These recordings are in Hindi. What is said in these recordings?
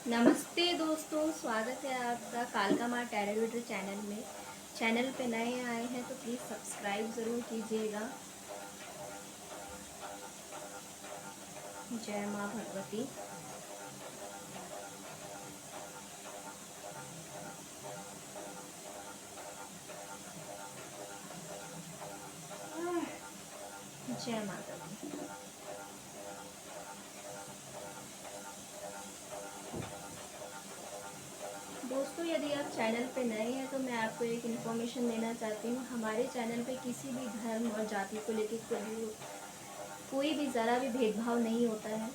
नमस्ते दोस्तों, स्वागत है आपका कालका माँ टैरो रीडर चैनल में। चैनल पे नए आए हैं तो प्लीज़ सब्सक्राइब ज़रूर कीजिएगा। जय माँ भगवती। जय माता दी। दोस्तों, यदि आप चैनल पे नए हैं तो मैं आपको एक इन्फॉर्मेशन देना चाहती हूँ। हमारे चैनल पे किसी भी धर्म और जाति को लेकर कोई भी ज़रा भी भेदभाव नहीं होता है।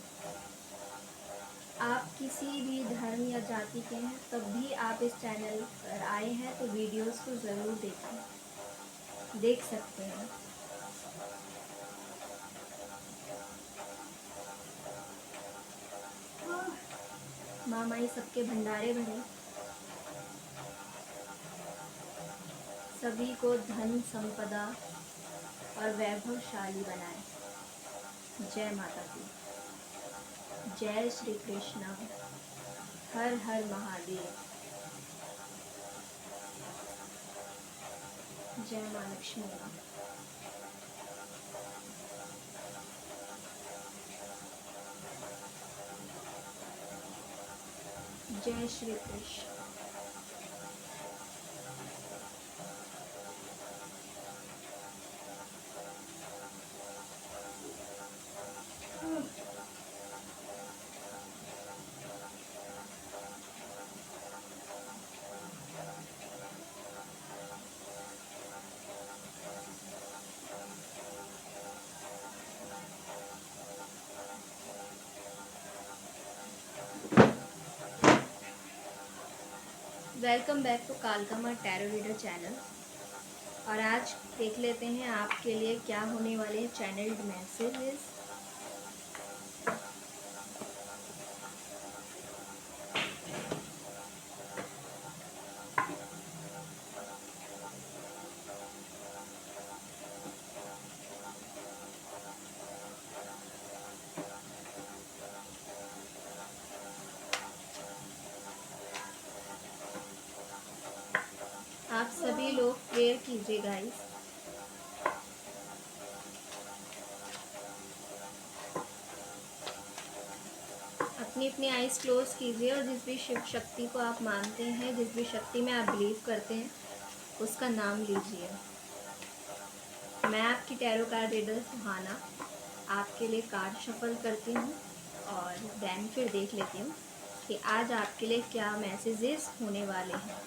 आप किसी भी धर्म या जाति के हैं तब भी आप इस चैनल पर आए हैं तो वीडियोस को ज़रूर देख सकते हैं। माँ माई सबके भंडारे भरे, सभी को धन संपदा और वैभवशाली बनाए। जय माता दी। जय श्री कृष्ण। हर हर महादेव। जय माँ लक्ष्मी माँ। जय Shri Krishna. Welcome back to कालका माँ टैरो रीडर चैनल। और आज देख लेते हैं आपके लिए क्या होने वाले हैं चैनल्ड मैसेजेस। आप सभी लोग प्रेयर कीजिए गाइस। अपनी अपनी आइज़ क्लोज कीजिए और जिस भी शिव शक्ति को आप मानते हैं, जिस भी शक्ति में आप बिलीव करते हैं, उसका नाम लीजिए। मैं आपकी टैरो कार्ड रीडर सुहाना आपके लिए कार्ड शफल करती हूँ और देन फिर देख लेती हूँ कि आज आपके लिए क्या मैसेजेस होने वाले हैं।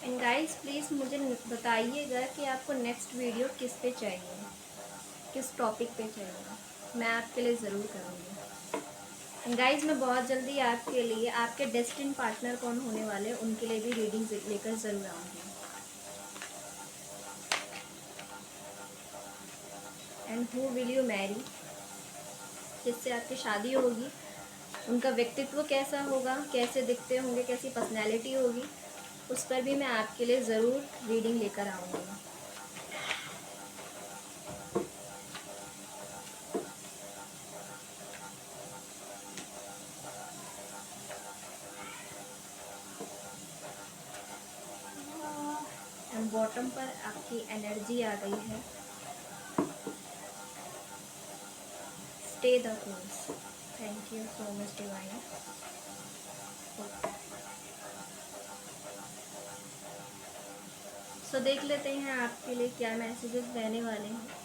एंड गाइस, प्लीज़ मुझे बताइएगा कि आपको नेक्स्ट वीडियो किस पे चाहिए, किस टॉपिक पे चाहिए। मैं आपके लिए ज़रूर करूँगी। एंड गाइस, मैं बहुत जल्दी आपके लिए आपके डेस्टिन पार्टनर कौन होने वाले हैं उनके लिए भी रीडिंग लेकर ज़रूर आऊँगी। And who will you Mary, जिससे आपकी शादी होगी, उनका व्यक्तित्व कैसा होगा, कैसे दिखते होंगे, कैसी पर्सनैलिटी होगी, उस पर भी मैं आपके लिए ज़रूर रीडिंग लेकर आऊँगी। बॉटम पर आपकी एनर्जी आ गई है। Stay the course. Thank you so much divine. So देख लेते हैं आपके लिए क्या मैसेजेस रहने वाले हैं।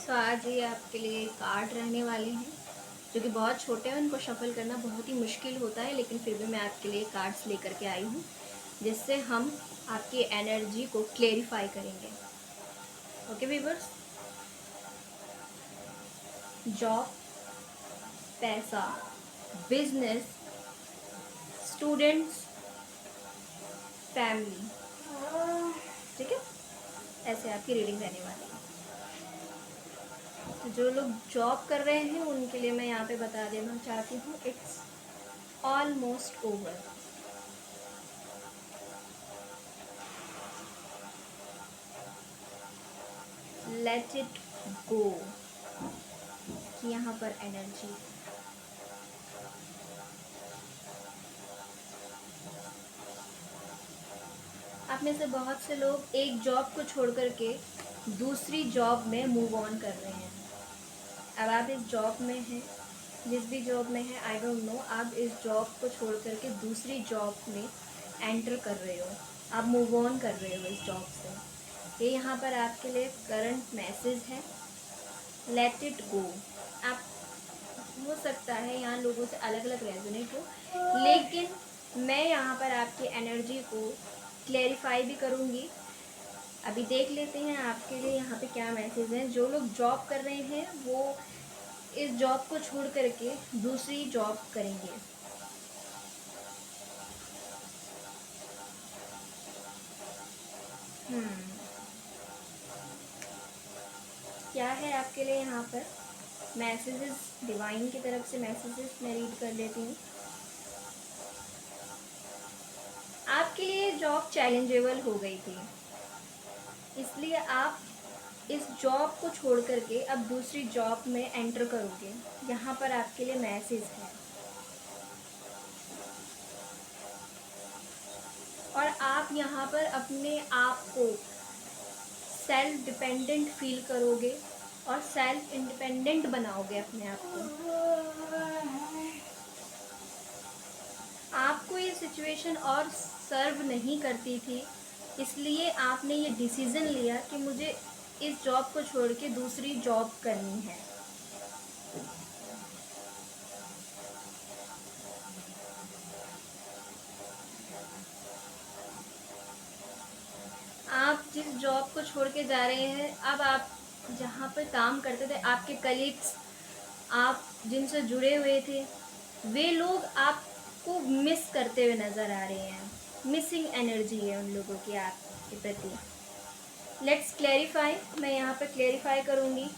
तो आज ये आपके लिए कार्ड रहने वाले हैं जो कि बहुत छोटे हैं, उनको शफल करना बहुत ही मुश्किल होता है, लेकिन फिर भी मैं आपके लिए कार्ड्स लेकर के आई हूँ जिससे हम आपकी एनर्जी को क्लेरिफाई करेंगे। ओके व्यूअर्स, जॉब, पैसा, बिजनेस, स्टूडेंट्स, फैमिली, ठीक है, ऐसे आपकी रीडिंग रहने वाली है। तो जो लोग जॉब कर रहे हैं उनके लिए मैं यहाँ पे बता देना चाहती हूँ, it's almost over. Let it go कि यहाँ पर एनर्जी। आप में से बहुत से लोग एक जॉब को छोड़ करके दूसरी जॉब में मूव ऑन कर रहे हैं। अब आप इस जॉब में हैं, जिस भी जॉब में है आई डोंट नो, आप इस जॉब को छोड़ करके दूसरी जॉब में एंटर कर रहे हो, आप मूव ऑन कर रहे हो इस जॉब से। ये यहाँ पर आपके लिए करंट मैसेज है, लेट इट गो। आप हो सकता है यहाँ लोगों से अलग अलग रेजोनेट हो, लेकिन मैं यहाँ पर आपकी एनर्जी को क्लेरिफाई भी करूँगी। अभी देख लेते हैं आपके लिए यहाँ पे क्या मैसेज है। जो लोग जॉब कर रहे हैं वो इस जॉब को छोड़ करके दूसरी जॉब करेंगे। क्या है आपके लिए यहाँ पर मैसेजेस, डिवाइन की तरफ से मैसेजेस मैं रीड कर लेती हूँ। आपके लिए जॉब चैलेंजेबल हो गई थी, इसलिए आप इस जॉब को छोड़ करके अब दूसरी जॉब में एंटर करोगे। यहाँ पर आपके लिए मैसेज है, और आप यहाँ पर अपने आप को सेल्फ डिपेंडेंट फील करोगे और सेल्फ इंडिपेंडेंट बनाओगे अपने आप को। आपको ये सिचुएशन और सर्व नहीं करती थी, इसलिए आपने ये डिसीज़न लिया कि मुझे इस जॉब को छोड़ के दूसरी जॉब करनी है। आप जिस जॉब को छोड़ के जा रहे हैं, अब आप जहाँ पर काम करते थे, आपके कलीग्स, आप जिनसे जुड़े हुए थे, वे लोग आपको मिस करते हुए नज़र आ रहे हैं। मिसिंग एनर्जी है उन लोगों की आपके प्रति। लेट्स क्लेरिफाई, मैं यहाँ पर क्लेरिफाई करूँगी।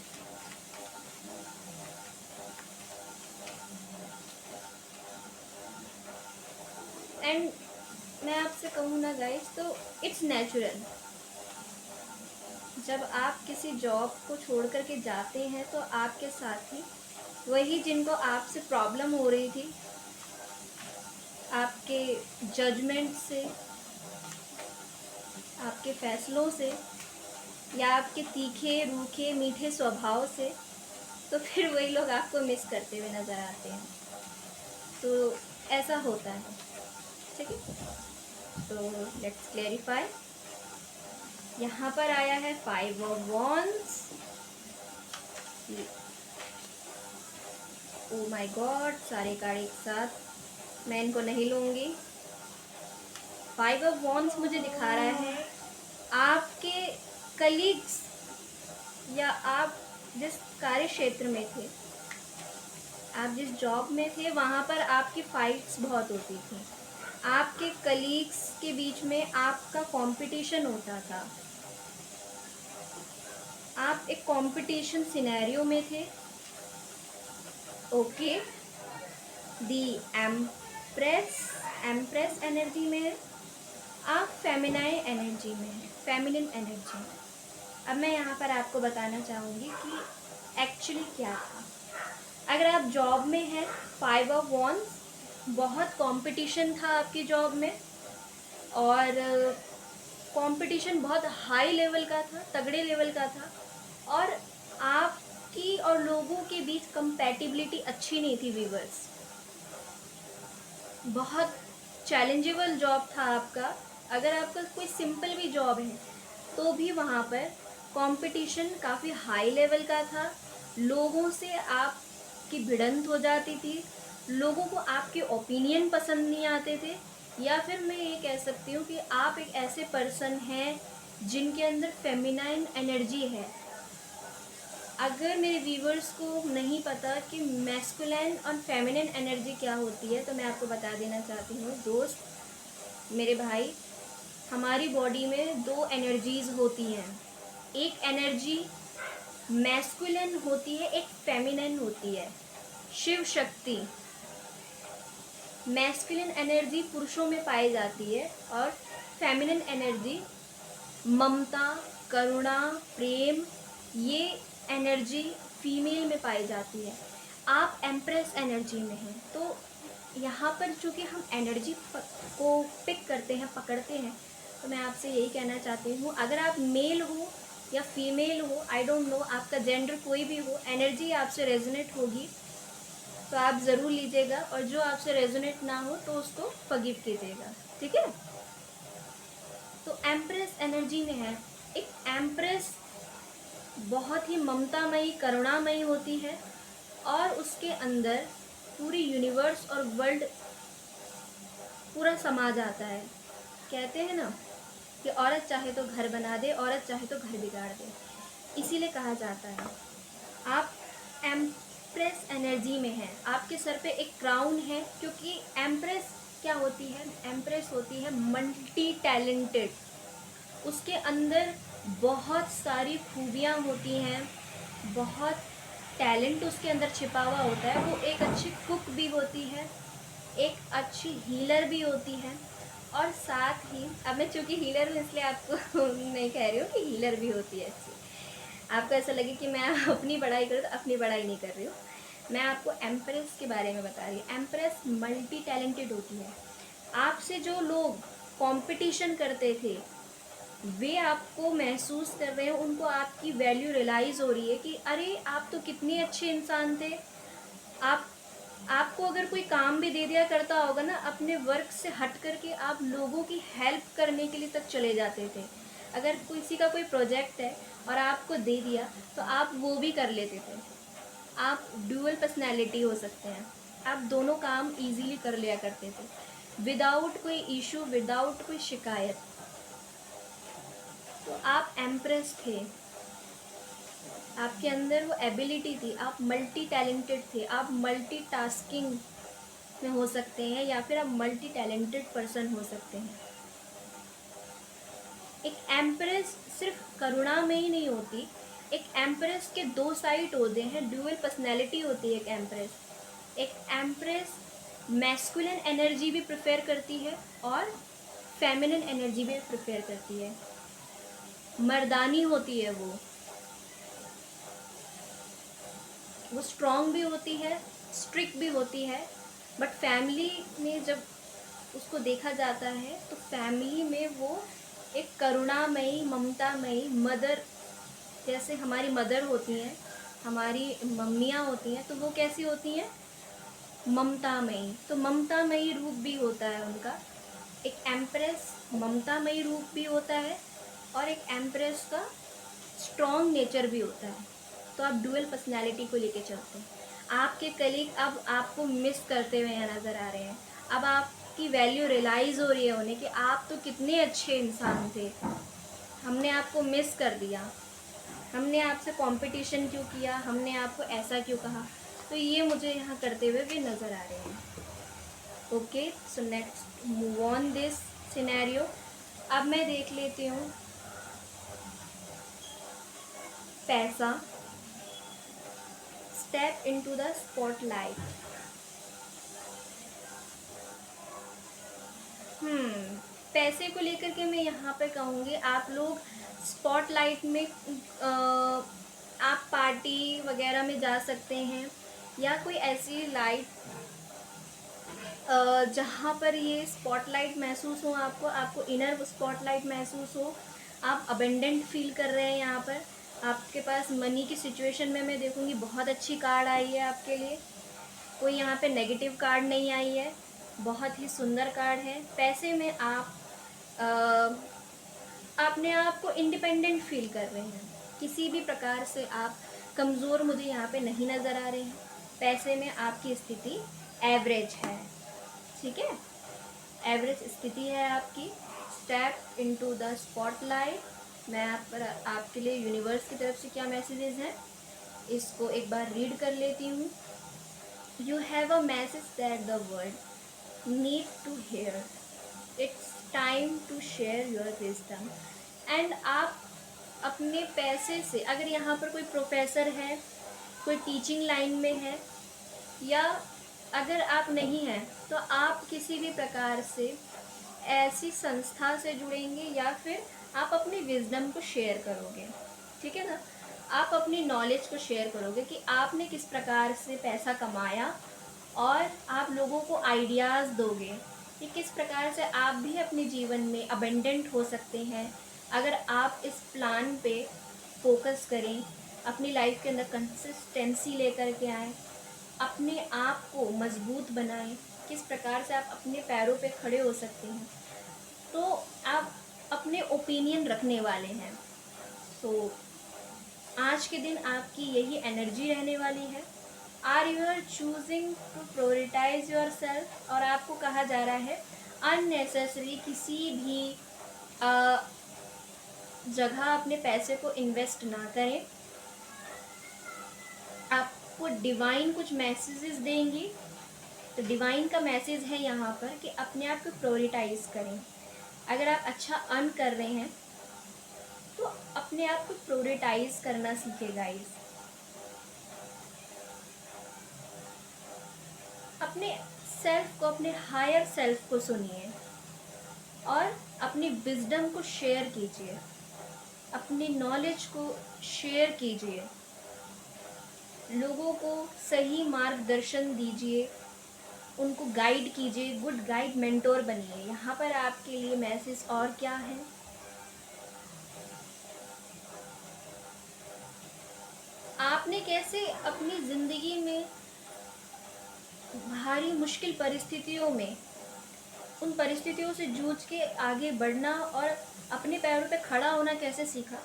एंड मैं आपसे कहूँ ना गाइस, तो इट्स नेचुरल। जब आप किसी जॉब को छोड़ कर के जाते हैं तो आपके साथी वही जिनको आपसे प्रॉब्लम हो रही थी, आपके जजमेंट से, आपके फैसलों से, या आपके तीखे रूखे मीठे स्वभाव से, तो फिर वही लोग आपको मिस करते हुए नज़र आते हैं। तो ऐसा होता है, ठीक है। तो लेट्स क्लेरिफाई। यहाँ पर आया है 5 of wands. Oh my God, सारे कार्ड एक साथ, मैं इनको नहीं लूँगी। 5 ऑफ वॉन्ड्स मुझे दिखा रहा है आपके कलीग्स या आप जिस कार्य क्षेत्र में थे, आप जिस जॉब में थे, वहाँ पर आपकी फाइट्स बहुत होती थी। आपके कलीग्स के बीच में आपका कंपटीशन होता था। आप एक कंपटीशन सिनेरियो में थे। ओके, दी एम्प्रेस एनर्जी में है, आप फेमिनाइन एनर्जी में है, फेमिनिन एनर्जी में। अब मैं यहाँ पर आपको बताना चाहूँगी कि एक्चुअली क्या था। अगर आप जॉब में हैं, 5 ऑफ वॉन्ड्स, बहुत कंपटीशन था आपकी जॉब में, और कंपटीशन बहुत हाई लेवल का था, तगड़े लेवल का था, और आपकी और लोगों के बीच कंपैटिबिलिटी अच्छी नहीं थी व्यूअर्स। बहुत चैलेंजेबल जॉब था आपका। अगर आपका कोई सिंपल भी जॉब है तो भी वहाँ पर कंपटीशन काफ़ी हाई लेवल का था। लोगों से आपकी भिड़ंत हो जाती थी, लोगों को आपके ओपिनियन पसंद नहीं आते थे, या फिर मैं ये कह सकती हूँ कि आप एक ऐसे पर्सन हैं जिनके अंदर फेमिनाइन एनर्जी है। अगर मेरे व्यूवर्स को नहीं पता कि मैस्कुलिन और फेमिनिन एनर्जी क्या होती है, तो मैं आपको बता देना चाहती हूँ दोस्त, मेरे भाई, हमारी बॉडी में 2 एनर्जीज होती हैं। एक एनर्जी मैस्कुलिन होती है, एक फेमिनिन होती है, शिव शक्ति। मैस्कुलिन एनर्जी पुरुषों में पाई जाती है और फेमिनिन एनर्जी ममता, करुणा, प्रेम, ये एनर्जी फीमेल में पाई जाती है। आप एम्प्रेस एनर्जी में हैं, तो यहाँ पर चूँकि हम एनर्जी को पिक करते हैं, पकड़ते हैं, तो मैं आपसे यही कहना चाहती हूँ, अगर आप मेल हो या फीमेल हो, आई डोंट नो आपका जेंडर कोई भी हो, एनर्जी आपसे रेजोनेट होगी तो आप ज़रूर लीजिएगा, और जो आपसे रेजोनेट ना हो तो उसको फॉरगिव कीजिएगा, ठीक है। तो एम्प्रेस एनर्जी में है। एक एम्प्रेस बहुत ही ममतामयी, करुणामयी होती है, और उसके अंदर पूरी यूनिवर्स और वर्ल्ड पूरा समा जाता है। कहते हैं ना कि औरत चाहे तो घर बना दे, औरत चाहे तो घर बिगाड़ दे, इसीलिए कहा जाता है। आप एम्प्रेस एनर्जी में हैं, आपके सर पे एक क्राउन है, क्योंकि एम्प्रेस क्या होती है? एम्प्रेस होती है मल्टी टैलेंटेड। उसके अंदर बहुत सारी खूबियाँ होती हैं, बहुत टैलेंट उसके अंदर छिपा हुआ होता है। वो एक अच्छी कुक भी होती है, एक अच्छी हीलर भी होती है, और साथ ही, अब मैं चूँकि हीलर हूँ इसलिए आपको नहीं कह रही हूँ कि हीलर भी होती है अच्छी, आपको ऐसा लगे कि मैं अपनी बड़ाई करूँ, तो अपनी बड़ाई नहीं कर रही हूँ, मैं आपको एम्प्रेस के बारे में बता रही हूँ। एम्प्रेस मल्टी टैलेंटेड होती है। आपसे जो लोग कंपटीशन करते थे, वे आपको महसूस कर रहे हैं, उनको आपकी वैल्यू रियलाइज़ हो रही है कि अरे आप तो कितने अच्छे इंसान थे। आपको अगर कोई काम भी दे दिया करता होगा ना, अपने वर्क से हट करके आप लोगों की हेल्प करने के लिए तक चले जाते थे। अगर किसी का कोई प्रोजेक्ट है और आपको दे दिया तो आप वो भी कर लेते थे। आप ड्यूअल पर्सनैलिटी हो सकते हैं, आप दोनों काम इजीली कर लिया करते थे विदाउट कोई इशू, विदाउट कोई शिकायत। तो आप एम्प्रेस थे, आपके अंदर वो एबिलिटी थी, आप मल्टी टैलेंटेड थे, आप मल्टी टास्किंग में हो सकते हैं, या फिर आप मल्टी टैलेंटेड पर्सन हो सकते हैं। एक एम्प्रेस सिर्फ करुणा में ही नहीं होती, एक एम्प्रेस के 2 साइड होते हैं, ड्यूअल पर्सनैलिटी होती है एक एम्प्रेस। एक एम्प्रेस मैस्कुलिन एनर्जी भी प्रेफर करती है और फेमिनिन एनर्जी भी प्रेफर करती है। मर्दानी होती है वो स्ट्रॉन्ग भी होती है, स्ट्रिक्ट भी होती है, बट फैमिली में जब उसको देखा जाता है तो फैमिली में वो एक करुणामयी, ममतामयी मदर, जैसे हमारी मदर होती हैं, हमारी मम्मियाँ होती हैं, तो वो कैसी होती हैं? ममतामयी। तो ममतामयी रूप भी होता है उनका। एक एम्प्रेस ममतामयी रूप भी होता है, और एक एम्प्रेस का स्ट्रॉन्ग नेचर भी होता है। तो आप डुअल पर्सनैलिटी को लेके चलते हैं। आपके कलीग अब आपको मिस करते हुए यहाँ नज़र आ रहे हैं, अब आपकी वैल्यू रियलाइज़ हो रही है उन्हें कि आप तो कितने अच्छे इंसान थे। हमने आपको मिस कर दिया, हमने आपसे कंपटीशन क्यों किया, हमने आपको ऐसा क्यों कहा, तो ये मुझे यहाँ करते हुए भी नज़र आ रहे हैं। Okay, so next move on this scenario. अब मैं देख लेती हूँ पैसा, स्टेप इनटू द स्पॉटलाइट। पैसे को लेकर के मैं यहाँ पे कहूँगी आप लोग स्पॉटलाइट में आप पार्टी वगैरह में जा सकते हैं, या कोई ऐसी लाइट जहाँ पर ये स्पॉटलाइट महसूस हो, आपको आपको इनर स्पॉटलाइट महसूस हो, आप अबेंडेंट फील कर रहे हैं यहाँ पर, आपके पास मनी की सिचुएशन में मैं देखूँगी बहुत अच्छी कार्ड आई है आपके लिए, कोई यहाँ पे नेगेटिव कार्ड नहीं आई है, बहुत ही सुंदर कार्ड है। पैसे में आप अपने आप को इंडिपेंडेंट फील कर रहे हैं, किसी भी प्रकार से आप कमज़ोर मुझे यहाँ पे नहीं नज़र आ रहे हैं। पैसे में आपकी स्थिति एवरेज है, ठीक है, एवरेज स्थिति है आपकी। Step into the spotlight. मैं आपके लिए यूनिवर्स की तरफ से क्या मैसेजेस हैं इसको एक बार रीड कर लेती हूँ। You have a message that the world need to hear, it's time to share your wisdom. And आप अपने पैसे से, अगर यहाँ पर कोई प्रोफेसर है, कोई टीचिंग लाइन में है, या अगर आप नहीं हैं तो आप किसी भी प्रकार से ऐसी संस्था से जुड़ेंगे, या फिर आप अपनी विजडम को शेयर करोगे, ठीक है ना, आप अपनी नॉलेज को शेयर करोगे कि आपने किस प्रकार से पैसा कमाया, और आप लोगों को आइडियाज़ दोगे कि किस प्रकार से आप भी अपने जीवन में अबेंडेंट हो सकते हैं अगर आप इस प्लान पे फोकस करें, अपनी लाइफ के अंदर कंसिस्टेंसी लेकर के आएँ, अपने आप को मजबूत बनाएं, किस प्रकार से आप अपने पैरों पे खड़े हो सकते हैं, तो आप अपने ओपिनियन रखने वाले हैं। तो आज के दिन आपकी यही एनर्जी रहने वाली है। Are you are choosing to prioritise yourself, और आपको कहा जा रहा है अननेसेसरी किसी भी जगह अपने पैसे को इन्वेस्ट ना करें। आपको डिवाइन कुछ मैसेजेस देंगी, तो डिवाइन का मैसेज है यहाँ पर कि अपने आप को प्रायोरिटाइज करें। अगर आप अच्छा अर्न कर रहे हैं तो अपने आप को प्रायोरिटाइज करना सीखें गाइस। अपने सेल्फ को, अपने हायर सेल्फ को सुनिए और अपनी विजडम को शेयर कीजिए, अपनी नॉलेज को शेयर कीजिए, लोगों को सही मार्गदर्शन दीजिए, उनको गाइड कीजिए, गुड गाइड मेंटोर बनिए। यहाँ पर आपके लिए मैसेज और क्या है, आपने कैसे अपनी ज़िंदगी में भारी मुश्किल परिस्थितियों में उन परिस्थितियों से जूझ के आगे बढ़ना और अपने पैरों पे खड़ा होना कैसे सीखा,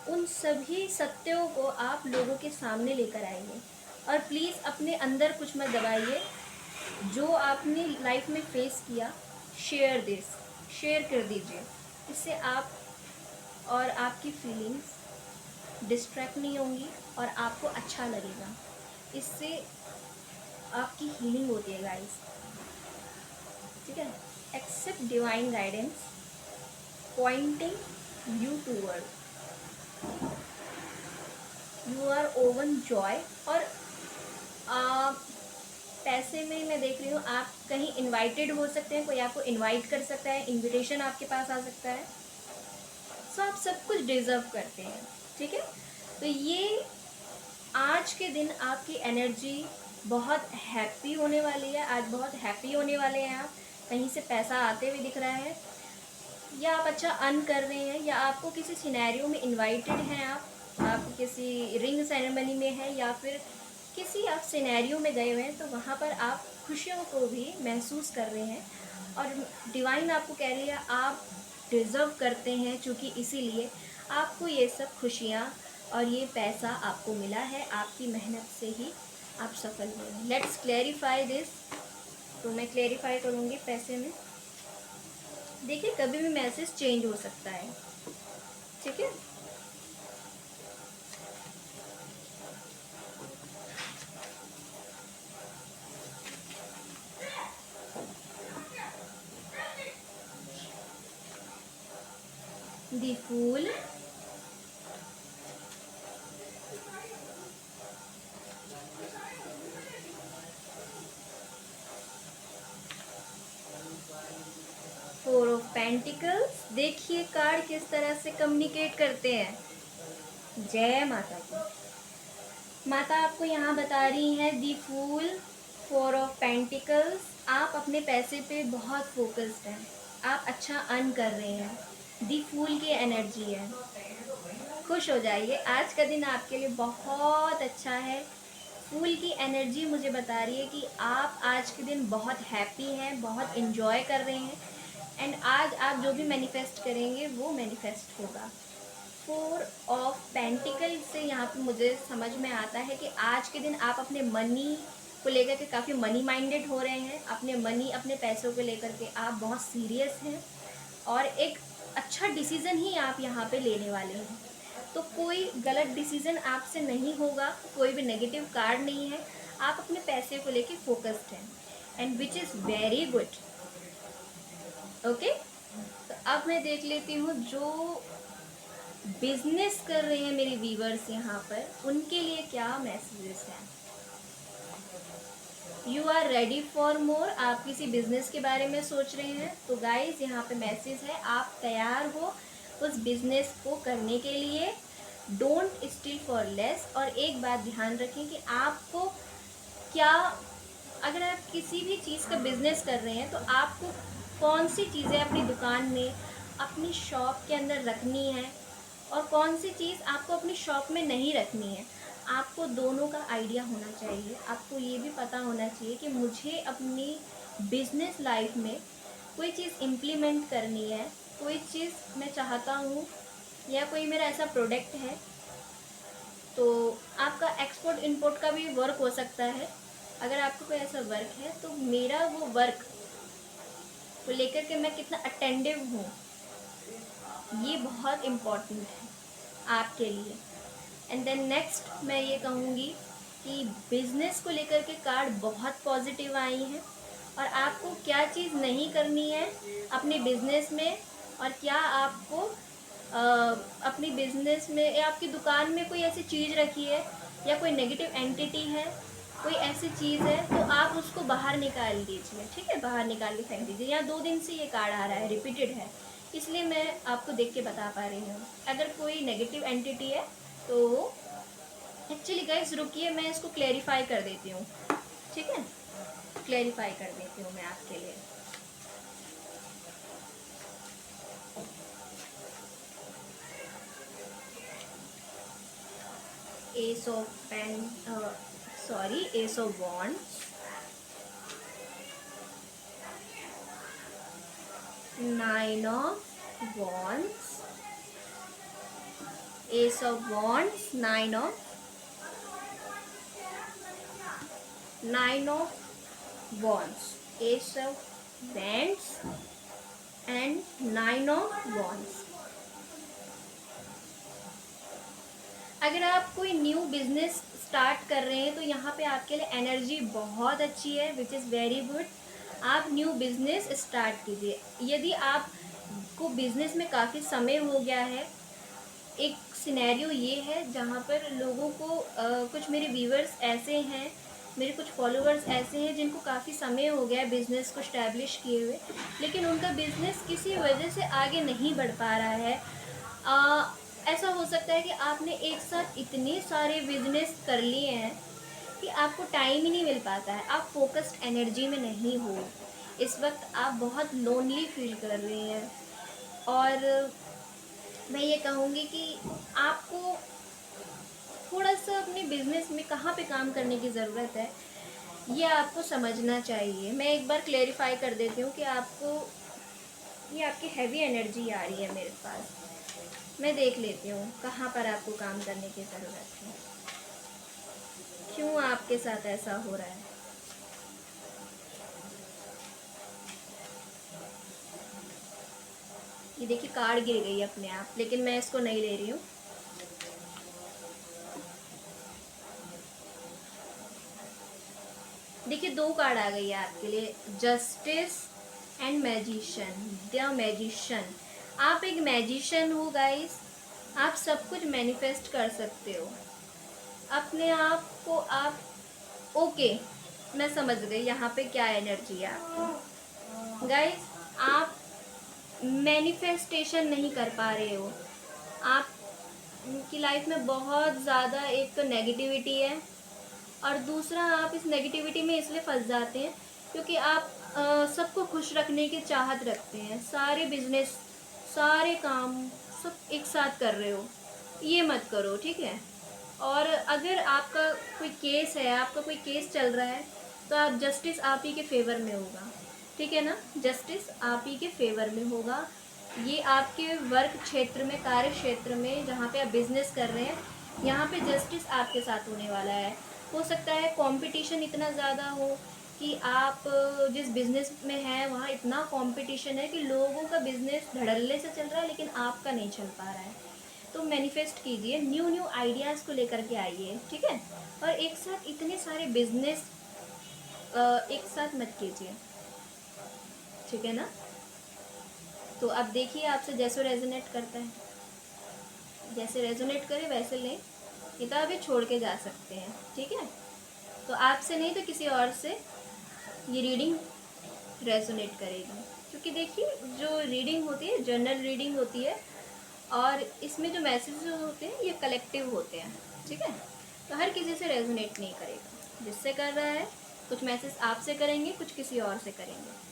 उन सभी सत्यों को आप लोगों के सामने लेकर आइए। और प्लीज़ अपने अंदर कुछ मत दबाइए, जो आपने लाइफ में फेस किया शेयर कर दीजिए। इससे आप और आपकी फीलिंग्स डिस्ट्रैक्ट नहीं होंगी और आपको अच्छा लगेगा। इससे आपकी हीलिंग होती है गाइस, ठीक है। Accept divine guidance pointing you toward, you are own joy. और पैसे में मैं देख रही हूँ आप कहीं इनवाइटेड हो सकते हैं, कोई आपको इनवाइट कर सकता है, इनविटेशन आपके पास आ सकता है। सो आप सब कुछ डिज़र्व करते हैं, ठीक है। तो ये आज के दिन आपकी एनर्जी बहुत हैप्पी होने वाली है, आज बहुत हैप्पी होने वाले हैं आप। कहीं से पैसा आते हुए दिख रहा है, या आप अच्छा अर्न कर रहे हैं, या आपको किसी सिनेरियो में इनवाइटेड हैं, आप किसी रिंग सेरेमनी में हैं, या फिर किसी आप सिनेरियो में गए हुए हैं, तो वहाँ पर आप खुशियों को भी महसूस कर रहे हैं। और डिवाइन आपको कह रही है आप डिज़र्व करते हैं, चूँकि इसीलिए आपको ये सब खुशियाँ और ये पैसा आपको मिला है, आपकी मेहनत से ही आप सफल हुए। Let's clarify this. तो मैं क्लैरिफाई करूँगी पैसे में। देखिए, कभी भी मैसेज चेंज हो सकता है, ठीक है। दी फूल, फोर ऑफ पेंटिकल्स। देखिए कार्ड किस तरह से कम्युनिकेट करते हैं। जय माता की। माता आपको यहाँ बता रही है दी फूल, फोर ऑफ पेंटिकल्स। आप अपने पैसे पे बहुत फोकस्ड हैं, आप अच्छा अर्न कर रहे हैं। दी फूल की एनर्जी है। खुश हो जाइए, आज का दिन आपके लिए बहुत अच्छा है। फूल की एनर्जी मुझे बता रही है कि आप आज के दिन बहुत हैप्पी हैं, बहुत इन्जॉय कर रहे हैं, एंड आज आप जो भी मैनिफेस्ट करेंगे वो मैनिफेस्ट होगा। फोर ऑफ पेंटिकल से यहाँ पे मुझे समझ में आता है कि आज के दिन आप अपने मनी को लेकर के काफ़ी मनी माइंडेड हो रहे हैं। अपने मनी, अपने पैसों को लेकर के आप बहुत सीरियस हैं और एक अच्छा डिसीज़न ही आप यहाँ पे लेने वाले हैं। तो कोई गलत डिसीज़न आपसे नहीं होगा, कोई भी नेगेटिव कार्ड नहीं है। आप अपने पैसे को लेके फोकस्ड हैं and which is very good. Okay, तो अब मैं देख लेती हूँ जो बिजनेस कर रहे हैं मेरे व्यूअर्स यहाँ पर, उनके लिए क्या मैसेजेस हैं। You are ready for more. आप किसी बिजनेस के बारे में सोच रहे हैं तो गाइज यहाँ पे मैसेज है, आप तैयार हो उस बिजनेस को करने के लिए। Don't steel for less. और एक बात ध्यान रखें कि आपको क्या, अगर आप किसी भी चीज़ का बिजनेस कर रहे हैं तो आपको कौन सी चीज़ें अपनी दुकान में, अपनी शॉप के अंदर रखनी है और कौन सी चीज़ आपको अपनी शॉप में नहीं रखनी है। आपको दोनों का आइडिया होना चाहिए। आपको ये भी पता होना चाहिए कि मुझे अपनी बिजनेस लाइफ में कोई चीज़ इम्प्लीमेंट करनी है, कोई चीज़ मैं चाहता हूँ या कोई मेरा ऐसा प्रोडक्ट है। तो आपका एक्सपोर्ट इंपोर्ट का भी वर्क हो सकता है। अगर आपको कोई ऐसा वर्क है तो मेरा वो वर्क को लेकर के मैं कितना अटेंटिव हूँ, ये बहुत इम्पॉर्टेंट है आपके लिए। एंड देन नेक्स्ट मैं ये कहूँगी कि बिज़नेस को लेकर के कार्ड बहुत पॉजिटिव आई हैं और आपको क्या चीज़ नहीं करनी है अपने बिज़नेस में, और क्या आपको अपनी बिज़नेस में या आपकी दुकान में कोई ऐसी चीज़ रखी है या कोई नेगेटिव एंटिटी है, कोई ऐसी चीज़ है तो आप उसको बाहर निकाल दीजिए। ठीक है, बाहर निकाल के फेंक दीजिए। यहाँ 2 दिन से ये कार्ड आ रहा है, रिपीटेड है, इसलिए मैं आपको देख के बता पा रही हूँ। अगर कोई नेगेटिव एंटिटी है तो एक्चुअली गाइस रुकिए, मैं इसको क्लेरिफाई कर देती हूँ। ठीक है, क्लेरिफाई कर देती हूँ मैं आपके लिए। Ace of pen, sorry, ace of wands, 9 of wands, ace of wands, 9 of wands, ace of wands and 9 of wands. अगर आप कोई न्यू बिजनेस स्टार्ट कर रहे हैं तो यहाँ पे आपके लिए एनर्जी बहुत अच्छी है, विच इज़ वेरी गुड। आप न्यू बिजनेस स्टार्ट कीजिए। यदि आपको बिजनेस में काफ़ी समय हो गया है, एक सिनेरियो ये है जहाँ पर लोगों को कुछ मेरे व्यूअर्स ऐसे हैं, मेरे कुछ फॉलोअर्स ऐसे हैं जिनको काफ़ी समय हो गया है बिज़नेस को स्टैब्लिश किए हुए, लेकिन उनका बिज़नेस किसी वजह से आगे नहीं बढ़ पा रहा है। ऐसा हो सकता है कि आपने एक साथ इतने सारे बिजनेस कर लिए हैं कि आपको टाइम ही नहीं मिल पाता है, आप फोकस्ड एनर्जी में नहीं हो। इस वक्त आप बहुत लोनली फील कर रहे हैं और मैं ये कहूँगी कि आपको थोड़ा सा अपने बिजनेस में कहाँ पे काम करने की ज़रूरत है, ये आपको समझना चाहिए। मैं एक बार क्लेरिफाई कर देती हूँ कि आपको ये आपकी हैवी एनर्जी आ रही है मेरे पास। मैं देख लेती हूँ कहाँ पर आपको काम करने की ज़रूरत है, क्यों आपके साथ ऐसा हो रहा है। ये देखिए कार्ड गिर गई अपने आप, लेकिन मैं इसको नहीं ले रही हूँ। देखिए 2 कार्ड आ गई है आपके लिए, justice and magician. The magician, आप एक मैजिशियन हो गाइस। आप सब कुछ मैनिफेस्ट कर सकते हो अपने आप को। आप ओके, मैं समझ गई यहाँ पे क्या एनर्जी है आपकी गाइस। आप मैनिफेस्टेशन नहीं कर पा रहे हो, आप की लाइफ में बहुत ज़्यादा एक तो नेगेटिविटी है, और दूसरा आप इस नेगेटिविटी में इसलिए फंस जाते हैं क्योंकि आप सबको खुश रखने की चाहत रखते हैं। सारे बिजनेस, सारे काम सब एक साथ कर रहे हो, ये मत करो, ठीक है। और अगर आपका कोई केस है, आपका कोई केस चल रहा है, तो आप जस्टिस आप ही के फेवर में होगा, ठीक है ना। जस्टिस आप ही के फेवर में होगा। ये आपके वर्क क्षेत्र में, कार्य क्षेत्र में, जहाँ पे आप बिजनेस कर रहे हैं, यहाँ पे जस्टिस आपके साथ होने वाला है। हो सकता है कंपटीशन इतना ज़्यादा हो कि आप जिस बिज़नेस में हैं वहाँ इतना कंपटीशन है कि लोगों का बिज़नेस धड़ल्ले से चल रहा है लेकिन आपका नहीं चल पा रहा है। तो मैनिफेस्ट कीजिए, न्यू न्यू आइडियाज़ को लेकर के आइए, ठीक है। और एक साथ इतने सारे बिजनेस एक साथ मत कीजिए, ठीक है ना। तो अब देखिए आपसे जैसे रेजोनेट करता है, जैसे रेजोनेट करे वैसे लें, ये तो अभी छोड़ के जा सकते हैं, ठीक है। तो आपसे नहीं तो किसी और से ये रीडिंग रेजोनेट करेगी, क्योंकि देखिए जो रीडिंग होती है जनरल रीडिंग होती है, और इसमें जो मैसेजेस होते हैं ये कलेक्टिव होते हैं, ठीक है। तो हर किसी से रेजोनेट नहीं करेगा, जिससे कर रहा है कुछ मैसेज आपसे करेंगे, कुछ किसी और से करेंगे।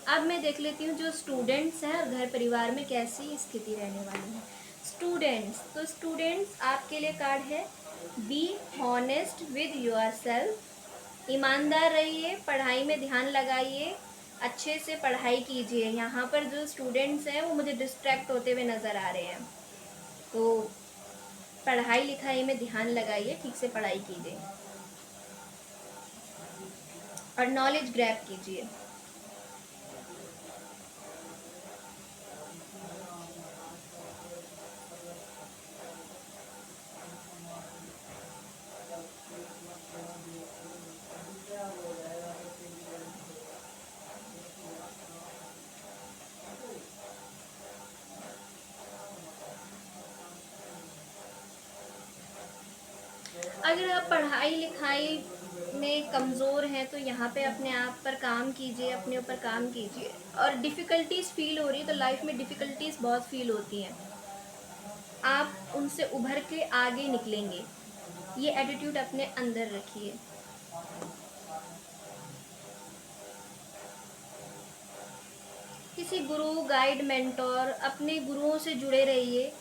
अब मैं देख लेती हूँ जो स्टूडेंट्स हैं और घर परिवार में कैसी स्थिति रहने वाली है। स्टूडेंट्स, तो स्टूडेंट्स आपके लिए कार्ड है be honest with your self. ईमानदार रहिए, पढ़ाई में ध्यान लगाइए, अच्छे से पढ़ाई कीजिए। यहाँ पर जो स्टूडेंट्स हैं वो मुझे डिस्ट्रैक्ट होते हुए नज़र आ रहे हैं, तो पढ़ाई लिखाई में ध्यान लगाइए, ठीक से पढ़ाई कीजिए और नॉलेज ग्रैब कीजिए। अगर आप पढ़ाई लिखाई में कमज़ोर हैं तो यहाँ पे अपने आप पर काम कीजिए, अपने ऊपर काम कीजिए। और डिफ़िकल्टीज़ फ़ील हो रही है तो लाइफ में डिफ़िकल्टीज़ बहुत फ़ील होती हैं, आप उनसे उभर के आगे निकलेंगे। ये एटीट्यूड अपने अंदर रखिए। किसी गुरु, गाइड, मेंटोर, अपने गुरुओं से जुड़े रहिए।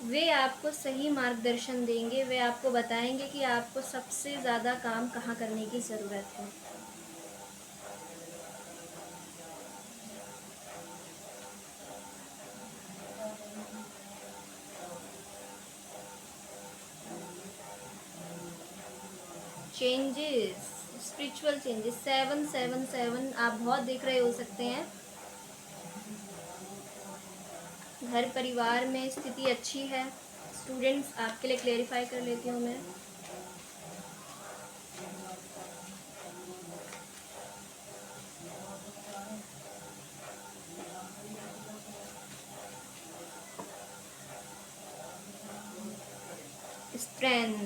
वे आपको सही मार्गदर्शन देंगे, वे आपको बताएंगे कि आपको सबसे ज़्यादा काम कहाँ करने की ज़रूरत है। चेंजेस, स्पिरिचुअल चेंजेस, 777 आप बहुत देख रहे हो सकते हैं। घर परिवार में स्थिति अच्छी है। स्टूडेंट्स आपके लिए क्लेरिफाई कर लेती हूँ मैं। स्ट्रेंथ,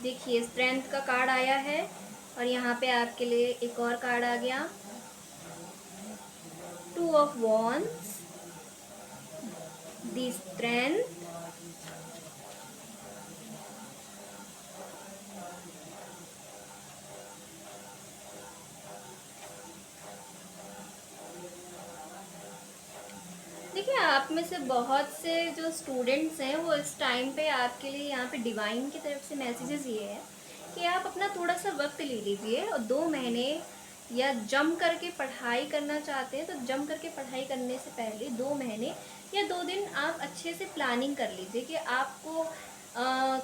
देखिए स्ट्रेंथ का कार्ड आया है, और यहाँ पे आपके लिए एक और कार्ड आ गया, 2 ऑफ वॉन्ड्स, दी स्ट्रेंथ। देखिए आप में से बहुत से जो स्टूडेंट्स हैं वो इस टाइम पे आपके लिए यहाँ पे डिवाइन की तरफ से मैसेजेस ये है कि आप अपना थोड़ा सा वक्त ले लीजिए, और 2 महीने या जम करके पढ़ाई करना चाहते हैं तो जम करके पढ़ाई करने से पहले 2 महीने या 2 दिन आप अच्छे से प्लानिंग कर लीजिए कि आपको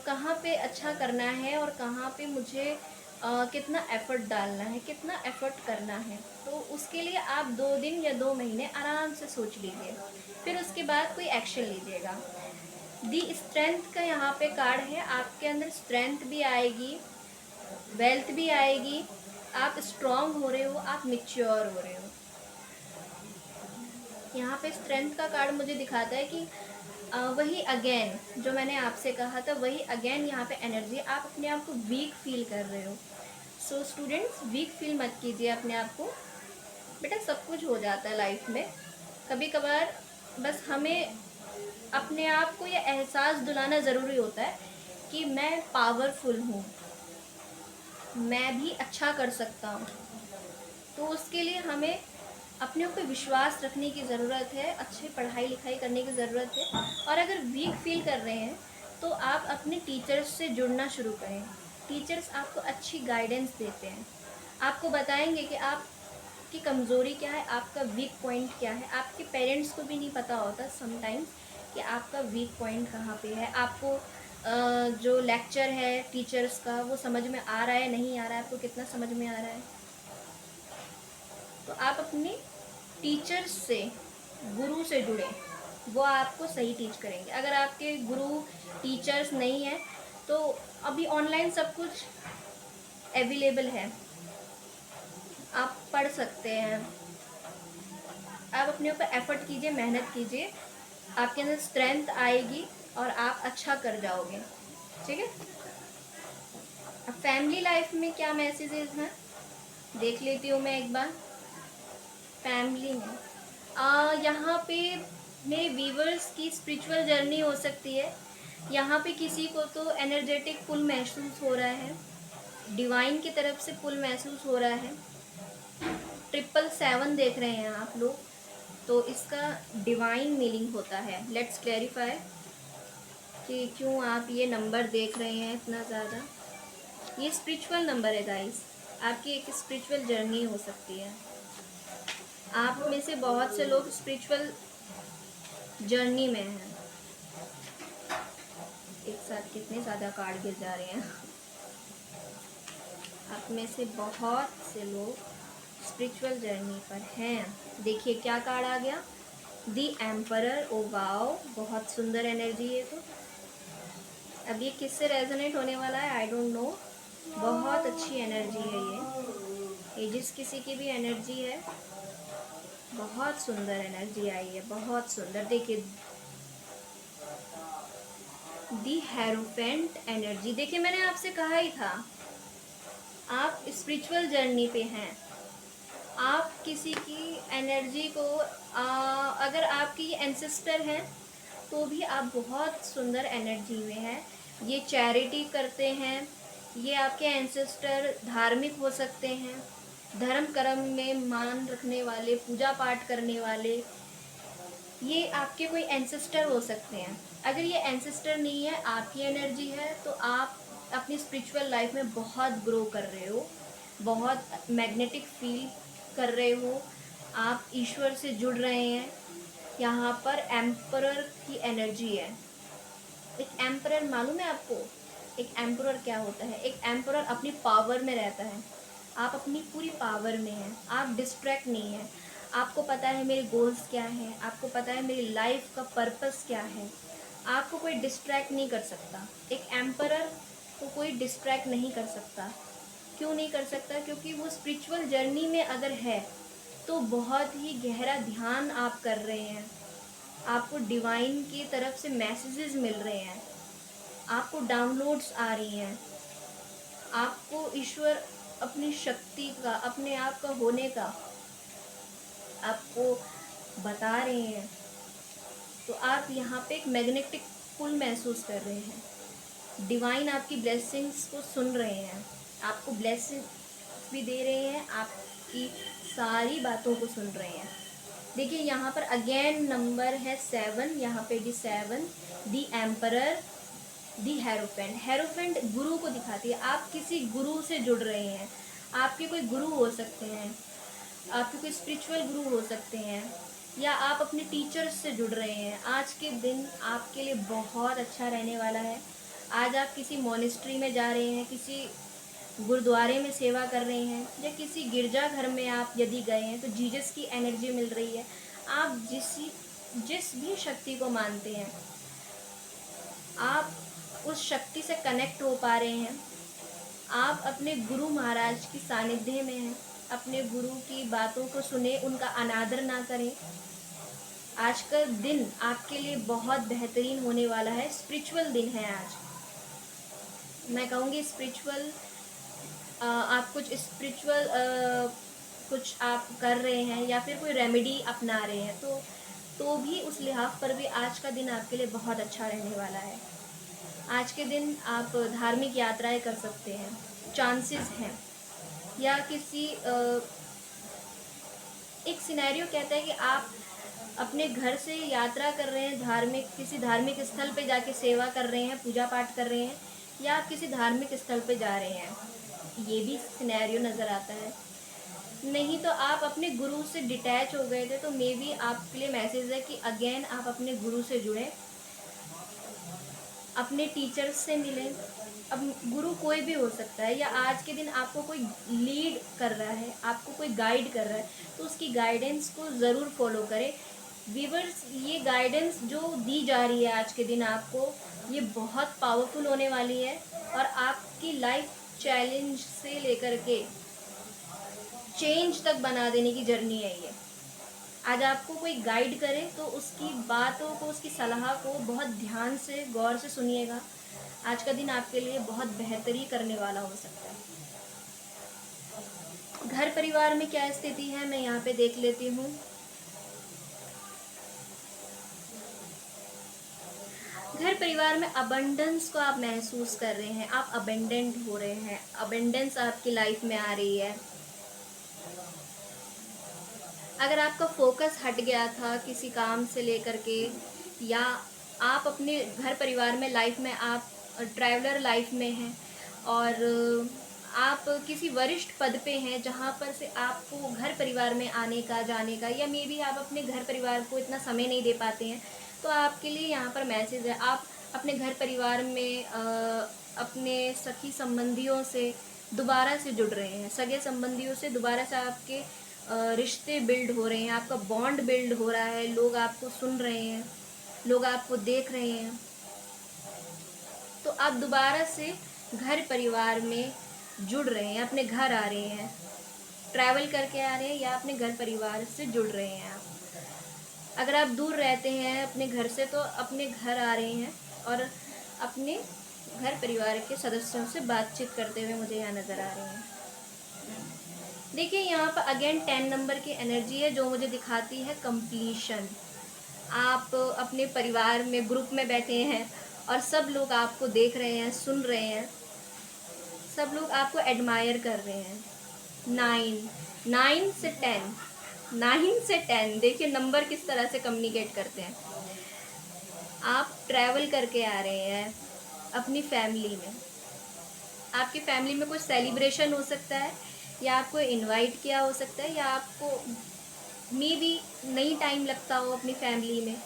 कहाँ पे अच्छा करना है और कहाँ पे मुझे कितना एफ़र्ट डालना है, कितना एफ़र्ट करना है। तो उसके लिए आप 2 दिन या 2 महीने आराम से सोच लीजिए, फिर उसके बाद कोई एक्शन लीजिएगा। दी स्ट्रेंथ का यहाँ पे कार्ड है, आपके अंदर स्ट्रेंथ भी आएगी, वेल्थ भी आएगी, आप स्ट्रॉन्ग हो रहे हो, आप मैच्योर हो रहे हो। यहाँ पे स्ट्रेंथ का कार्ड मुझे दिखाता है कि वही अगेन जो मैंने आपसे कहा था, वही अगेन यहाँ पे एनर्जी, आप अपने आप को वीक फील कर रहे हो। सो स्टूडेंट्स, वीक फील मत कीजिए अपने आप को। बेटा सब कुछ हो जाता है लाइफ में, कभी कभार बस हमें अपने आप को ये एहसास दिलाना ज़रूरी होता है कि मैं पावरफुल हूँ, मैं भी अच्छा कर सकता हूँ। तो उसके लिए हमें अपने ऊपर विश्वास रखने की ज़रूरत है, अच्छी पढ़ाई लिखाई करने की ज़रूरत है। और अगर वीक फील कर रहे हैं तो आप अपने टीचर्स से जुड़ना शुरू करें। टीचर्स आपको अच्छी गाइडेंस देते हैं, आपको बताएंगे कि आपकी कमज़ोरी क्या है, आपका वीक पॉइंट क्या है। आपके पेरेंट्स को भी नहीं पता होता समटाइम्स कि आपका वीक पॉइंट कहाँ पे है। आपको जो लेक्चर है टीचर्स का वो समझ में आ रहा है, नहीं आ रहा है, आपको कितना समझ में आ रहा है। तो आप अपने टीचर्स से, गुरु से जुड़े, वो आपको सही टीच करेंगे। अगर आपके गुरु टीचर्स नहीं है तो अभी ऑनलाइन सब कुछ अवेलेबल है, आप पढ़ सकते हैं। आप अपने ऊपर एफर्ट कीजिए, मेहनत कीजिए, आपके अंदर स्ट्रेंथ आएगी और आप अच्छा कर जाओगे। ठीक है। अब फैमिली लाइफ में क्या मैसेजेस हैं देख लेती हूँ मैं एक बार। फैमिली में यहाँ पे मेरे व्यूवर्स की स्पिरिचुअल जर्नी हो सकती है। यहाँ पे किसी को तो एनर्जेटिक पुल महसूस हो रहा है, डिवाइन की तरफ से पुल महसूस हो रहा है। 777 देख रहे हैं आप लोग, तो इसका डिवाइन मीनिंग होता है। लेट्स क्लैरिफाई कि क्यों आप ये नंबर देख रहे हैं इतना ज़्यादा। ये स्पिरिचुअल नंबर है गाइस, आपकी एक स्पिरिचुअल जर्नी हो सकती है। आप में से बहुत से लोग स्पिरिचुअल जर्नी में हैं। एक साथ कितने ज़्यादा कार्ड गिर जा रहे हैं। आप में से बहुत से लोग स्पिरिचुअल जर्नी पर हैं। देखिए क्या कार्ड आ गया, दी एम्परर। ओ वाओ, बहुत सुंदर एनर्जी है। तो अब ये किससे रेजोनेट होने वाला है आई डोंट नो। बहुत अच्छी एनर्जी है ये जिस किसी की भी एनर्जी है, बहुत सुंदर एनर्जी आई है, बहुत सुंदर। देखिए दी हेरोफेंट एनर्जी। देखिए मैंने आपसे कहा ही था, आप स्पिरिचुअल जर्नी पे हैं। आप किसी की एनर्जी को अगर आपकी ये एंसेस्टर हैं तो भी आप बहुत सुंदर एनर्जी में हैं। ये चैरिटी करते हैं, ये आपके एंसेस्टर धार्मिक हो सकते हैं, धर्म कर्म में मान रखने वाले, पूजा पाठ करने वाले, ये आपके कोई एंसेस्टर हो सकते हैं। अगर ये एंसेस्टर नहीं है, आपकी एनर्जी है, तो आप अपनी स्पिरिचुअल लाइफ में बहुत ग्रो कर रहे हो, बहुत मैग्नेटिक फील कर रहे हो, आप ईश्वर से जुड़ रहे हैं। यहाँ पर एम्परर की एनर्जी है। एक एम्परर मालूम है आपको, एक एम्परर क्या होता है? एक एम्परर अपनी पावर में रहता है। आप अपनी पूरी पावर में हैं, आप डिस्ट्रैक्ट नहीं हैं। आपको पता है मेरे गोल्स क्या हैं, आपको पता है मेरी लाइफ का पर्पस क्या है। आपको कोई डिस्ट्रैक्ट नहीं कर सकता। एक एम्परर को कोई डिस्ट्रैक्ट नहीं कर सकता। क्यों नहीं कर सकता? क्योंकि वो स्पिरिचुअल जर्नी में अगर है तो बहुत ही गहरा ध्यान आप कर रहे हैं, आपको डिवाइन की तरफ से मैसेजेस मिल रहे हैं, आपको डाउनलोड्स आ रही हैं, आपको ईश्वर अपनी शक्ति का, अपने आप का होने का आपको बता रहे हैं। तो आप यहाँ पे एक मैग्नेटिक पुल महसूस कर रहे हैं। डिवाइन आपकी ब्लेसिंग्स को सुन रहे हैं, आपको ब्लेसिंग्स भी दे रहे हैं, आपकी सारी बातों को सुन रहे हैं। देखिए यहाँ पर अगेन नंबर है 7, यहाँ पे भी 7, दी एम्परर, दी हेरोफेंट। हेरोफेंट गुरु को दिखाती है, आप किसी गुरु से जुड़ रहे हैं। आपके कोई गुरु हो सकते हैं, आपके कोई स्पिरिचुअल गुरु हो सकते हैं, या आप अपने टीचर्स से जुड़ रहे हैं। आज के दिन आपके लिए बहुत अच्छा रहने वाला है। आज आप किसी मोनेस्ट्री में जा रहे हैं, किसी गुरुद्वारे में सेवा कर रहे हैं, या किसी गिरजा घर में आप यदि गए हैं तो जीसस की एनर्जी मिल रही है। आप जिस भी शक्ति को मानते हैं, आप उस शक्ति से कनेक्ट हो पा रहे हैं। आप अपने गुरु महाराज की सानिध्य में हैं। अपने गुरु की बातों को सुने, उनका अनादर ना करें। आज का दिन आपके लिए बहुत बेहतरीन होने वाला है। स्पिरिचुअल दिन है आज। मैं कहूँगी स्पिरिचुअल, आप कुछ स्पिरिचुअल कुछ आप कर रहे हैं या फिर कोई रेमेडी अपना रहे हैं, तो भी उस लिहाज पर भी आज का दिन आपके लिए बहुत अच्छा रहने वाला है। आज के दिन आप धार्मिक यात्राएं कर सकते हैं, चांसेस हैं। या किसी एक सिनेरियो कहता है कि आप अपने घर से यात्रा कर रहे हैं, किसी धार्मिक स्थल पे जाके सेवा कर रहे हैं, पूजा पाठ कर रहे हैं, या आप किसी धार्मिक स्थल पे जा रहे हैं, ये भी सिनेरियो नज़र आता है। नहीं तो आप अपने गुरु से डिटैच हो गए थे, तो मे बी आपके लिए मैसेज है कि अगेन आप अपने गुरु से जुड़ें, अपने टीचर्स से मिलें। अब गुरु कोई भी हो सकता है, या आज के दिन आपको कोई लीड कर रहा है, आपको कोई गाइड कर रहा है, तो उसकी गाइडेंस को ज़रूर फॉलो करें। व्यूअर्स, ये गाइडेंस जो दी जा रही है आज के दिन आपको, ये बहुत पावरफुल होने वाली है, और आपकी लाइफ चैलेंज से लेकर के चेंज तक बना देने की जर्नी है ये। आज आपको कोई गाइड करे तो उसकी बातों को, उसकी सलाह को बहुत ध्यान से, गौर से सुनिएगा। आज का दिन आपके लिए बहुत बेहतरी करने वाला हो सकता है। घर परिवार में क्या स्थिति है, मैं यहाँ पे देख लेती हूँ। घर परिवार में अबंडेंस को आप महसूस कर रहे हैं, आप अबेंडेंट हो रहे हैं, अबेंडेंस आपकी लाइफ में आ रही है। अगर आपका फोकस हट गया था किसी काम से लेकर के, या आप अपने घर परिवार में लाइफ में आप ट्रैवलर लाइफ में हैं, और आप किसी वरिष्ठ पद पे हैं जहाँ पर से आपको घर परिवार में आने का, जाने का, या मे बी आप अपने घर परिवार को इतना समय नहीं दे पाते हैं, तो आपके लिए यहाँ पर मैसेज है। आप अपने घर परिवार में अपने सखी संबंधियों से दोबारा से जुड़ रहे हैं, सगे संबंधियों से दोबारा से आपके रिश्ते बिल्ड हो रहे हैं, आपका बॉन्ड बिल्ड हो रहा है। लोग आपको सुन रहे हैं, लोग आपको देख रहे हैं, तो आप दोबारा से घर परिवार में जुड़ रहे हैं, अपने घर आ रहे हैं, ट्रैवल करके आ रहे हैं, या अपने घर परिवार से जुड़ रहे हैं। आप अगर आप दूर रहते हैं अपने घर से, तो अपने घर आ रहे हैं और अपने घर परिवार के सदस्यों से बातचीत करते हुए मुझे यहाँ नज़र आ रहे हैं। देखिए, यहाँ पर अगेन 10 नंबर की एनर्जी है जो मुझे दिखाती है कंप्लीशन। आप अपने परिवार में ग्रुप में बैठे हैं और सब लोग आपको देख रहे हैं, सुन रहे हैं, सब लोग आपको एडमायर कर रहे हैं। 9 से 10 देखिए नंबर किस तरह से कम्युनिकेट करते हैं। आप ट्रैवल करके आ रहे हैं अपनी फैमिली में, आपकी फैमिली में कोई सेलिब्रेशन हो सकता है, या आपको इनवाइट किया हो सकता है, या आपको मे बी नहीं टाइम लगता हो अपनी फैमिली में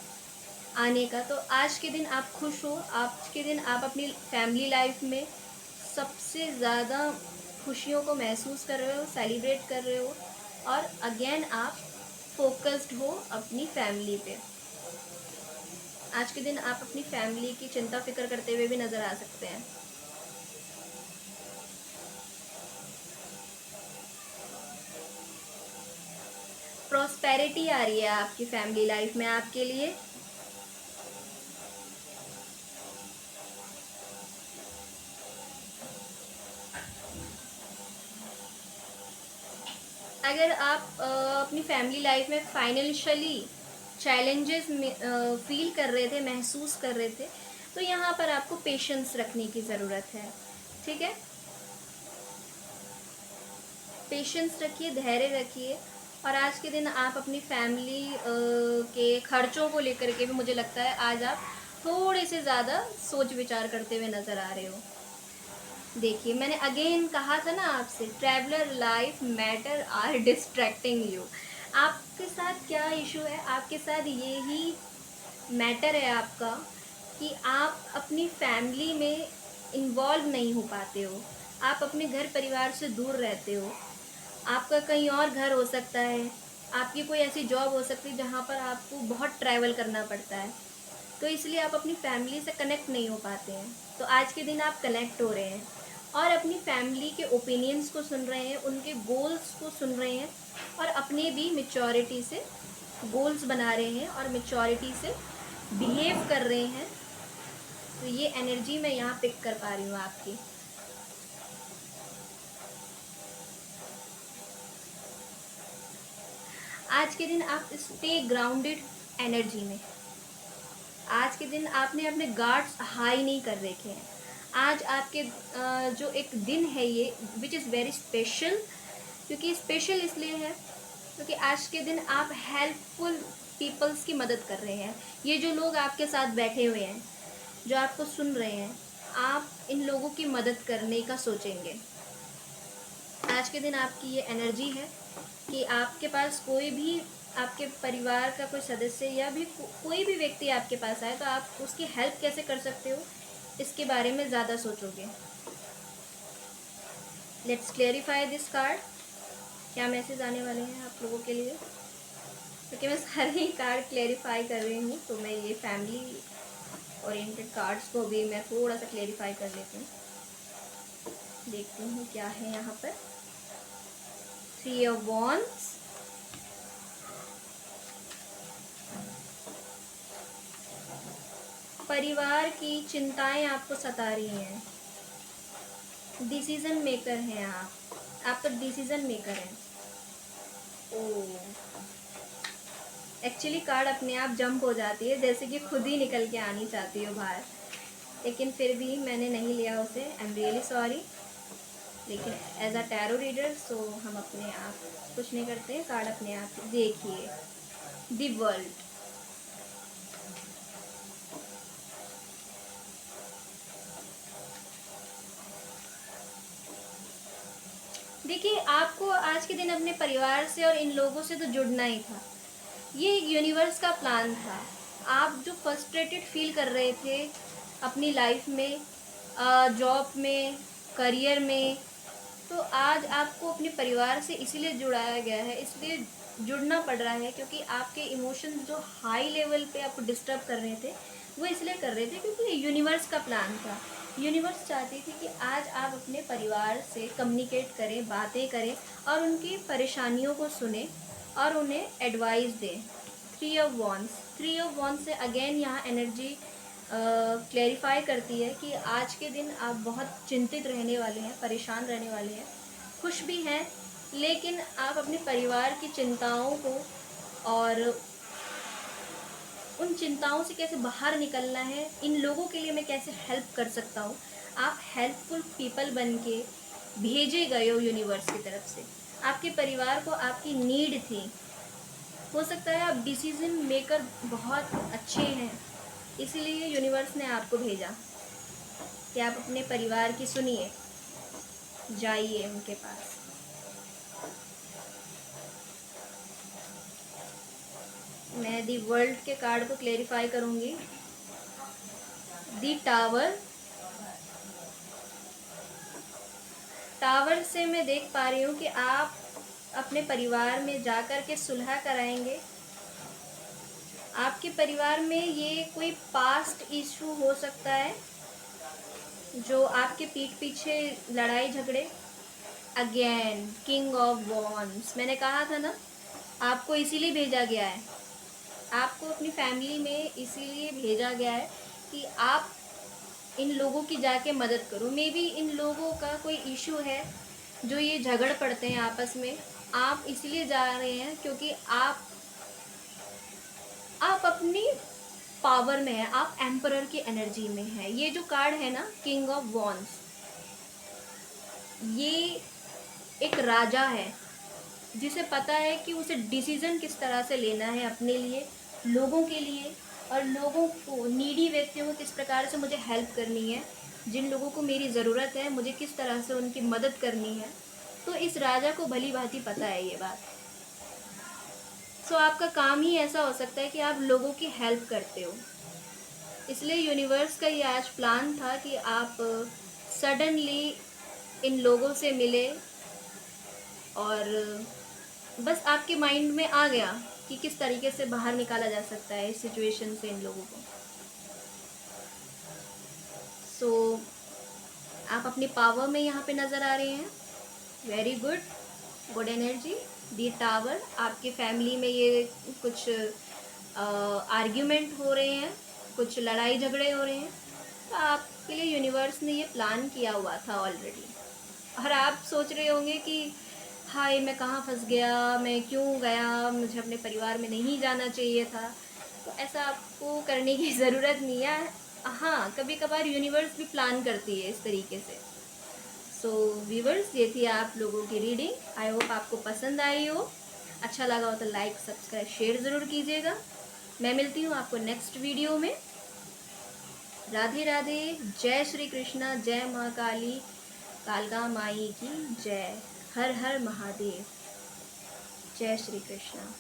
आने का, तो आज के दिन आप खुश हो। आज के दिन आप अपनी फैमिली लाइफ में सबसे ज़्यादा खुशियों को महसूस कर रहे हो, सेलिब्रेट कर रहे हो, और अगेन आप फोकस्ड हो अपनी फैमिली पे। आज के दिन आप अपनी फैमिली की चिंता फिक्र करते हुए भी नज़र आ सकते हैं। प्रॉस्पेरिटी आ रही है आपकी फैमिली लाइफ में आपके लिए। अगर आप अपनी फैमिली लाइफ में फाइनेंशियली चैलेंजेस फील कर रहे थे, महसूस कर रहे थे, तो यहाँ पर आपको पेशेंस रखने की ज़रूरत है। ठीक है, पेशेंस रखिए, धैर्य रखिए, और आज के दिन आप अपनी फैमिली के खर्चों को लेकर के भी मुझे लगता है आज आप थोड़े से ज़्यादा सोच विचार करते हुए नज़र आ रहे हो। देखिए, मैंने अगेन कहा था ना आपसे, traveller life matter are distracting you. आपके साथ क्या इशू है, आपके साथ यही मैटर है आपका कि आप अपनी फैमिली में इन्वॉल्व नहीं हो पाते हो। आप अपने घर परिवार से दूर रहते हो, आपका कहीं और घर हो सकता है, आपकी कोई ऐसी जॉब हो सकती है जहाँ पर आपको बहुत ट्रैवल करना पड़ता है, तो इसलिए आप अपनी फैमिली से कनेक्ट नहीं हो पाते हैं। तो आज के दिन आप कनेक्ट हो रहे हैं और अपनी फैमिली के ओपिनियंस को सुन रहे हैं, उनके गोल्स को सुन रहे हैं और अपने भी मैच्योरिटी से गोल्स बना रहे हैं और मैच्योरिटी से बिहेव कर रहे हैं। तो ये एनर्जी मैं यहाँ पिक कर पा रही हूँ आपकी। आज के दिन आप स्टे ग्राउंडेड एनर्जी में। आज के दिन आपने अपने गार्ड्स हाई नहीं कर रखे हैं। आज आपके जो एक दिन है ये विच इज़ वेरी स्पेशल, क्योंकि स्पेशल इसलिए है क्योंकि आज के दिन आप हेल्पफुल पीपल्स की मदद कर रहे हैं। ये जो लोग आपके साथ बैठे हुए हैं, जो आपको सुन रहे हैं, आप इन लोगों की मदद करने का सोचेंगे। आज के दिन आपकी ये एनर्जी है कि आपके पास कोई भी आपके परिवार का कोई सदस्य या भी कोई भी व्यक्ति आपके पास आए तो आप उसकी हेल्प कैसे कर सकते हो, इसके बारे में ज़्यादा सोचोगे। Let's clarify this card. क्या मैसेज आने वाले हैं आप लोगों के लिए? क्योंकि मैं सारे ही कार्ड क्लेरिफाई कर रही हूँ, तो मैं ये फैमिली ओरिएंटेड कार्ड्स को भी मैं थोड़ा सा क्लेरिफाई कर लेती हूँ। देखती हूँ क्या है यहाँ पर। 3 of Wands, परिवार की चिंताएं आपको सता रही हैं। डिसीजन मेकर हैं आप तो डिसीजन मेकर हैं। ओह, एक्चुअली कार्ड अपने आप जंप हो जाती है, जैसे कि खुद ही निकल के आनी चाहती हो बाहर, लेकिन फिर भी मैंने नहीं लिया उसे। I am really sorry. लेकिन as a tarot reader so हम अपने आप कुछ नहीं करते हैं, कार्ड अपने आप। देखिए, द वर्ल्ड। देखिए, आपको आज के दिन अपने परिवार से और इन लोगों से तो जुड़ना ही था। ये एक यूनिवर्स का प्लान था। आप जो फ्रस्ट्रेटेड फील कर रहे थे अपनी लाइफ में, जॉब में, करियर में, तो आज आपको अपने परिवार से इसीलिए जुड़ाया गया है, इसलिए जुड़ना पड़ रहा है क्योंकि आपके इमोशंस जो हाई लेवल पे आपको डिस्टर्ब कर रहे थे, वो इसलिए कर रहे थे क्योंकि यूनिवर्स का प्लान था। यूनिवर्स चाहती थी कि आज आप अपने परिवार से कम्युनिकेट करें, बातें करें और उनकी परेशानियों को सुने और उन्हें एडवाइस दें। 3 ऑफ वॉन्ड्स, 3 ऑफ वॉन्ड्स से अगेन यहाँ एनर्जी क्लेरिफाई करती है कि आज के दिन आप बहुत चिंतित रहने वाले हैं, परेशान रहने वाले हैं, खुश भी हैं, लेकिन आप अपने परिवार की चिंताओं को और उन चिंताओं से कैसे बाहर निकलना है, इन लोगों के लिए मैं कैसे हेल्प कर सकता हूँ, आप हेल्पफुल पीपल बन के भेजे गए हो यूनिवर्स की तरफ से। आपके परिवार को आपकी नीड थी। हो सकता है आप डिसीजन मेकर बहुत अच्छे हैं, इसीलिए यूनिवर्स ने आपको भेजा कि आप अपने परिवार की सुनिए, जाइए उनके पास। मैं दी वर्ल्ड के कार्ड को क्लेरिफाई करूंगी। दी टावर, टावर से मैं देख पा रही हूँ कि आप अपने परिवार में जाकर के सुलह कराएंगे। आपके परिवार में ये कोई पास्ट इशू हो सकता है जो आपके पीठ पीछे लड़ाई झगड़े। अगेन किंग ऑफ वॉन्ड्स, मैंने कहा था ना आपको इसीलिए भेजा गया है, आपको अपनी फैमिली में इसीलिए भेजा गया है कि आप इन लोगों की जाके मदद करो। मे बी इन लोगों का कोई इशू है जो ये झगड़ पड़ते हैं आपस में, आप इसलिए जा रहे हैं क्योंकि आप अपनी पावर में है, आप एम्परर की एनर्जी में है। ये जो कार्ड है ना किंग ऑफ वॉन्ड्स, ये एक राजा है जिसे पता है कि उसे डिसीजन किस तरह से लेना है अपने लिए, लोगों के लिए, और लोगों को, नीडी व्यक्तियों को किस प्रकार से मुझे हेल्प करनी है, जिन लोगों को मेरी ज़रूरत है मुझे किस तरह से उनकी मदद करनी है। तो इस राजा को भली भांति पता है ये बात। सो आपका काम ही ऐसा हो सकता है कि आप लोगों की हेल्प करते हो। इसलिए यूनिवर्स का ये आज प्लान था कि आप सडनली इन लोगों से मिले और बस आपके माइंड में आ गया कि किस तरीके से बाहर निकाला जा सकता है इस सिचुएशन से इन लोगों को। सो आप अपनी पावर में यहाँ पे नज़र आ रहे हैं। Very good, good energy. The tower, आपके फैमिली में ये कुछ आर्ग्यूमेंट हो रहे हैं, कुछ लड़ाई झगड़े हो रहे हैं, तो आपके लिए यूनिवर्स ने ये प्लान किया हुआ था ऑलरेडी। और आप सोच रहे होंगे कि हाय मैं कहाँ फंस गया, मैं क्यों गया, मुझे अपने परिवार में नहीं जाना चाहिए था। तो ऐसा आपको करने की ज़रूरत नहीं है। हाँ, कभी कभार यूनिवर्स भी प्लान करती है इस तरीके से। सो व्यूवर्स, ये थी आप लोगों की रीडिंग। आई होप आपको पसंद आई हो। अच्छा लगा हो तो लाइक सब्सक्राइब शेयर ज़रूर कीजिएगा। मैं मिलती हूँ आपको नेक्स्ट वीडियो में। राधे राधे, जय श्री कृष्णा, जय माँ काली, कालका माई की जय। हर हर महादेव। जय श्री कृष्णा।